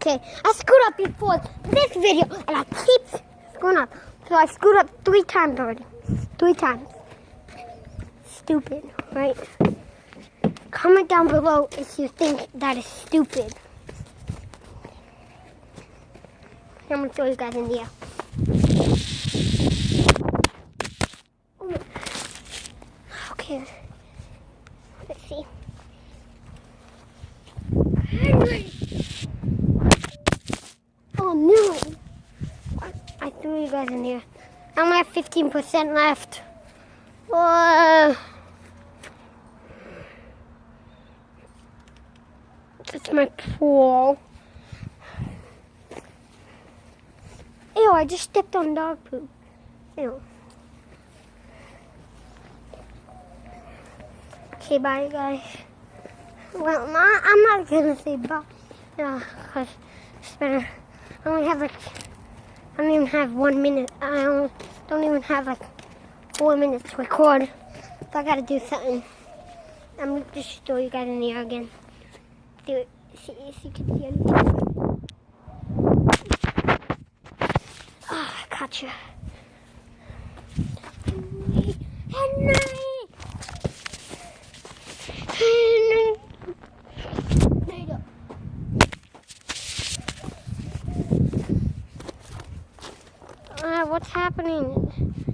Okay, I screwed up before this video, and I keep screwing up. So I screwed up 3 times already. 3 times. Stupid, right? Comment down below if you think that is stupid. I'm gonna throw you guys in the air. Okay. Let's see. Oh no! I threw you guys in here. I only have 15% left. It's my pool. Ew, I just stepped on dog poop. Ew. Okay, bye guys. Well, I'm not gonna say bye. Cause it's better. I don't even have 1 minute. I don't even have like 4 minutes to record. So I gotta do something. I'm gonna just throw you guys in the air again. See if you can see anything. Oh, I got you. Henry! There you go. What's happening?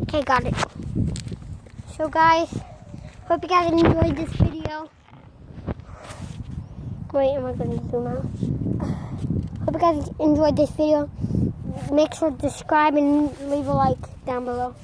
Okay, got it. So guys, hope you guys enjoyed this video. Wait, am I going to zoom out? Hope you guys enjoyed this video. Make sure to subscribe and leave a like down below.